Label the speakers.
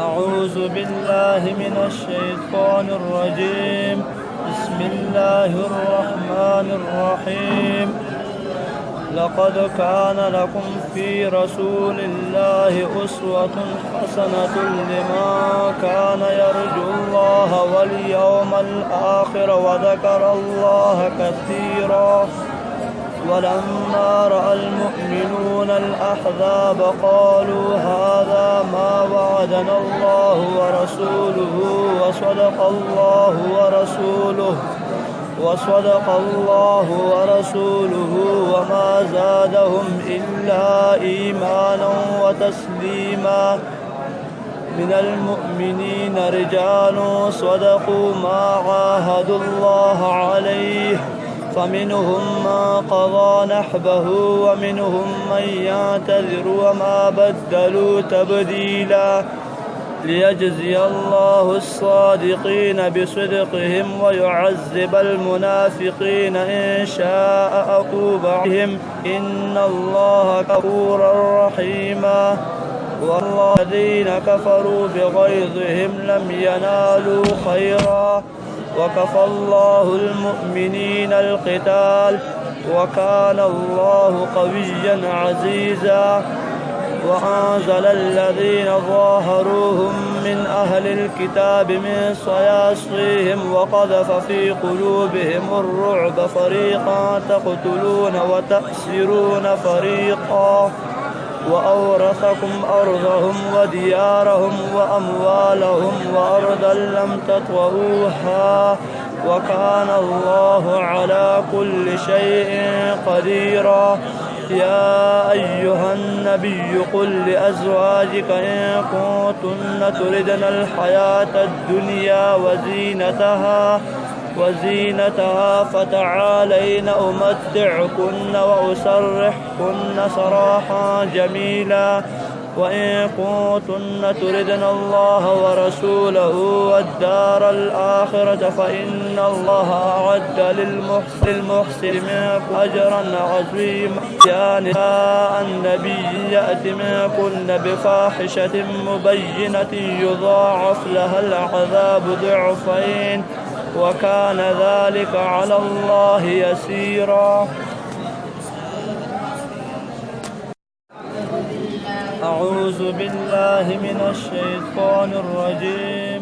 Speaker 1: أعوذ بالله من الشيطان الرجيم. بسم الله الرحمن الرحيم. لقد كان لكم في رسول الله أسوة حسنة لمن كان يرجو الله واليوم الآخر وذكر الله كثيرا. ولما رأى المؤمنون الأحزاب قالوا هذا ما وعدنا الله ورسوله وصدق الله ورسوله وما زادهم إلا إيمانا وتسليما. من المؤمنين رجال صدقوا ما عاهدوا الله عليه فمنهم من قضى نحبه ومنهم من يعتذر وما بدلوا تبديلا. ليجزي الله الصادقين بصدقهم ويعذب المنافقين إن شاء عقوب عليهم إن الله غفور رحيما. والله الذين كفروا بغيظهم لم ينالوا خيرا وكفى الله المؤمنين القتال وكان الله قويا عزيزا. وأنزل الذين ظاهروهم من أهل الكتاب من صياصيهم وقذف في قلوبهم الرعب فريقا تقتلون وتأسرون فريقا وأورثكم أرضهم وديارهم وأموالهم وأرضا لم تطئوها وكان الله على كل شيء قديرا. يا أيها النبي قل لأزواجك إن كنتن تردن الحياة الدنيا وزينتها فتعالين أمتعكن وأسرحكن سراحا جميلا. وإن كنتن تردن الله ورسوله والدار الآخرة فإن الله أعد للمحسن منكم أجرا عظيما. يا نساء النبي يأت منكن بفاحشة مبينة يضاعف لها العذاب ضعفين وكان ذلك على الله يسيرا. أعوذ بالله من الشيطان الرجيم.